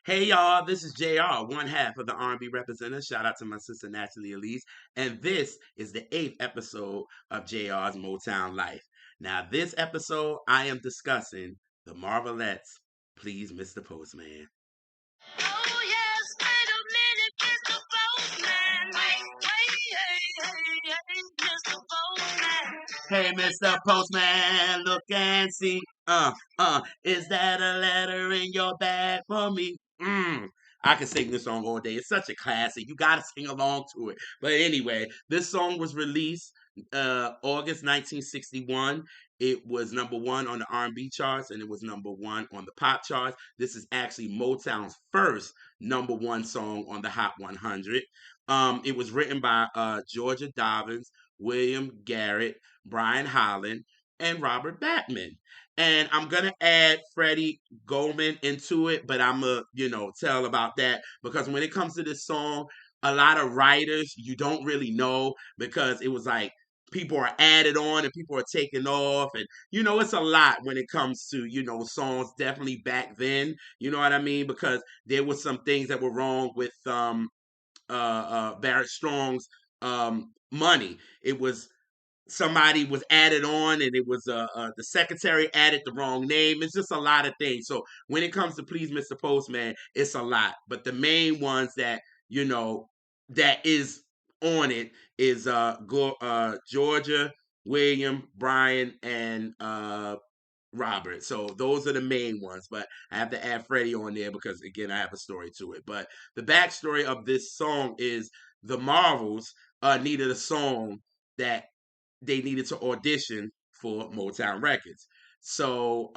Hey y'all, this is JR, one half of the R&B representative. Shout out to my sister Natalie Elise. And this is the eighth episode of JR's Motown Life. Now, this episode, I am discussing the Marvelettes. Please, Mr. Postman. Oh yes, wait a minute, Mr. Postman. Hey, Mr. Postman. Hey, Mr. Postman, look and see. Is that a letter in your bag for me? I can sing this song all day. It's such a classic. You gotta sing along to it. But anyway, this song was released August 1961. It was number one on the R&B charts, and it was number one on the pop charts. This is actually Motown's first number one song on the Hot 100. It was written by Georgia Dobbins, William Garrett, Brian Holland, and Robert Batman. And I'm gonna add Freddie Goldman into it, but I'm gonna, tell about that because when it comes to this song, a lot of writers you don't really know because it was like people are added on and people are taken off, and it's a lot when it comes to songs. Definitely back then, you know what I mean, because there was some things that were wrong with Barrett Strong's money. It was somebody was added on and it was the secretary added the wrong name. It's just a lot of things. So when it comes to Please Mr. Postman, it's a lot, but the main ones that that is on it is Georgia, William, Brian, and Robert. So those are the main ones, but I have to add Freddie on there because again I have a story to it. But the backstory of this song is the Marvels needed a song that they needed to audition for Motown Records. So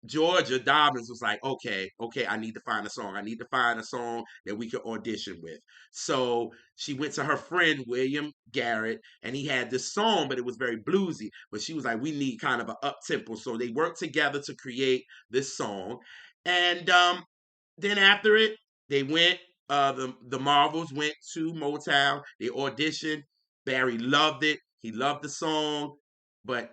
Georgia Dobbins was like, okay, I need to find a song. I need to find a song that we could audition with. So she went to her friend William Garrett, and he had this song, but it was very bluesy. But she was like, we need kind of an up tempo. So they worked together to create this song, and then after it, they went. The Marvels went to Motown. They auditioned. Barry loved it. He loved the song, but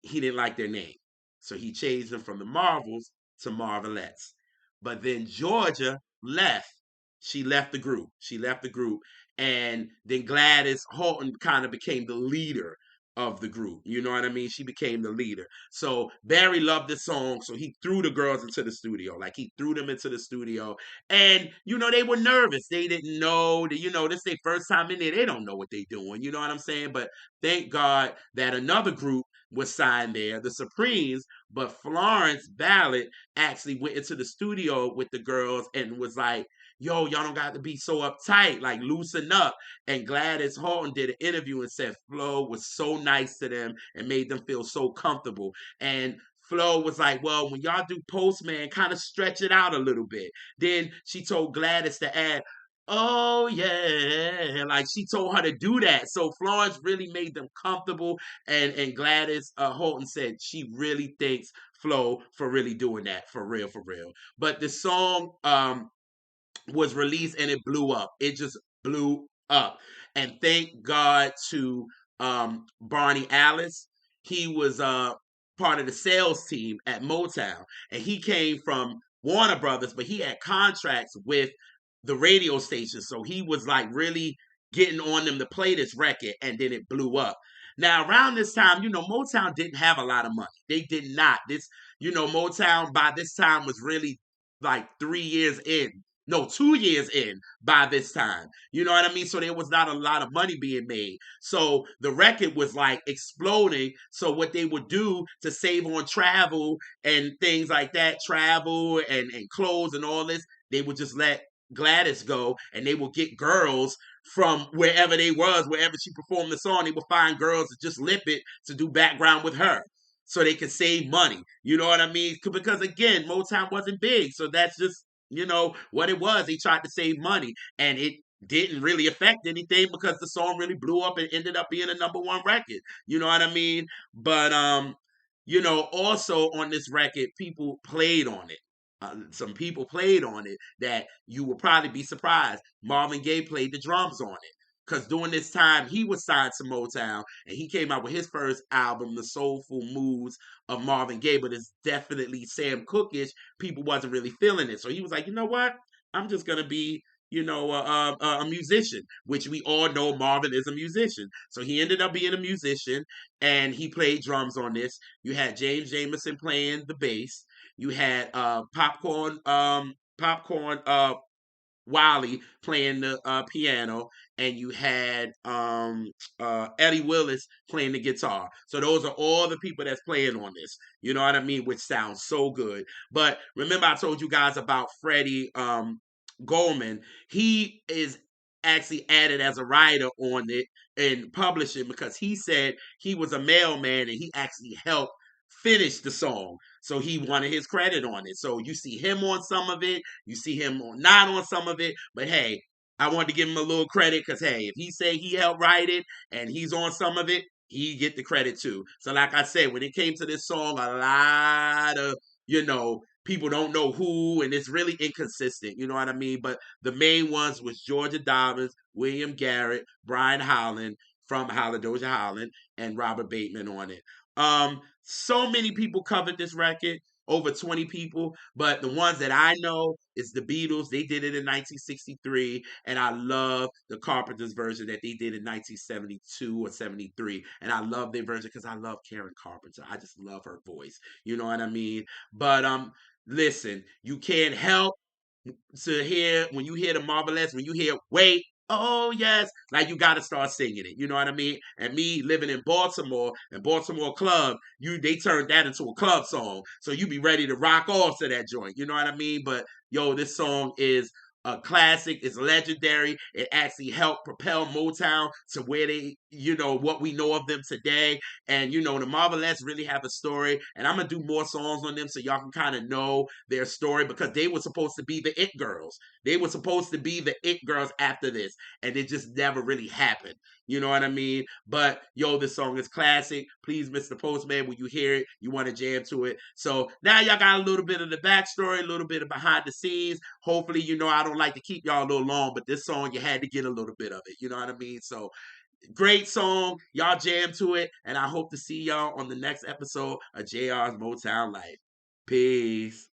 he didn't like their name. So he changed them from the Marvels to Marvelettes. But then Georgia left. She left the group. She left the group. And then Gladys Horton kind of became the leader of the group. You know what I mean? She became the leader. So Barry loved the song. So he threw the girls into the studio. Like he threw them into the studio. And, they were nervous. They didn't know that, this is their first time in there. They don't know what they're doing. You know what I'm saying? But thank God that another group was signed there, the Supremes, but Florence Ballard actually went into the studio with the girls and was like, yo, y'all don't got to be so uptight, like loosen up. And Gladys Horton did an interview and said Flo was so nice to them and made them feel so comfortable. And Flo was like, well, when y'all do Postman, kind of stretch it out a little bit. Then she told Gladys to add, oh yeah, like she told her to do that. So Florence really made them comfortable, and Gladys Horton said she really thanks Flo for really doing that, for real, for real. But the song was released and it blew up. It just blew up. And thank God to Barney Alice. He was part of the sales team at Motown, and he came from Warner Brothers, but he had contracts with the radio station. So he was like really getting on them to play this record, and then it blew up. Now, around this time, Motown didn't have a lot of money. They did not. Motown by this time was really like 3 years in. No, 2 years in by this time. You know what I mean? So there was not a lot of money being made. So the record was like exploding. So what they would do to save on travel and things like that, travel and clothes and all this, they would just let Gladys go, and they would get girls from wherever they was, wherever she performed the song. They would find girls to just lip it to do background with her, so they could save money. You know what I mean? Because again, Motown wasn't big, so that's just what it was. They tried to save money, and it didn't really affect anything because the song really blew up and ended up being a number one record. You know what I mean? But also on this record, people played on it. Some people played on it that you would probably be surprised. Marvin Gaye played the drums on it because during this time he was signed to Motown and he came out with his first album, The Soulful Moods of Marvin Gaye, but it's definitely Sam Cookish. People wasn't really feeling it, so he was like, you know what? I'm just gonna be, a musician, which we all know Marvin is a musician. So he ended up being a musician, and he played drums on this. You had James Jamerson playing the bass. You had Popcorn Wiley playing the piano, and you had Eddie Willis playing the guitar. So those are all the people that's playing on this. You know what I mean? Which sounds so good. But remember, I told you guys about Freddie Goldman. He is actually added as a writer on it and publishing because he said he was a mailman and he actually helped finish the song. So he wanted his credit on it. So you see him on some of it, you see him not on some of it, but hey, I wanted to give him a little credit because hey, if he say he helped write it and he's on some of it, he get the credit too. So like I said, when it came to this song, a lot of people don't know who, and it's really inconsistent. You know what I mean? But the main ones was Georgia Dobbins, William Garrett, Brian Holland from Doja Holland, and Robert Bateman on it. So many people covered this record, over 20 people, but the ones that I know is the Beatles. They did it in 1963, and I love the Carpenters version that they did in 1972 or 73. And I love their version because I love Karen Carpenter. I just love her voice. You know what I mean? But listen, you can't help to hear when you hear the Marvelettes, when you hear "Wait, oh yes," like you got to start singing it. You know what I mean? And me living in Baltimore and Baltimore club, they turned that into a club song, so you be ready to rock off to that joint. You know what I mean? But yo, this song is a classic. It's legendary. It actually helped propel Motown to where what we know of them today. And the Marvelettes really have a story. And I'm gonna do more songs on them so y'all can kind of know their story because they were supposed to be the it girls. They were supposed to be the it girls after this, and it just never really happened. You know what I mean? But yo, this song is classic. Please, Mr. Postman, when you hear it, you want to jam to it. So now y'all got a little bit of the backstory, a little bit of behind the scenes. Hopefully, I don't like to keep y'all a little long, but this song you had to get a little bit of it. You know what I mean? So great song. Y'all jam to it, and I hope to see y'all on the next episode of JR's Motown Life. Peace.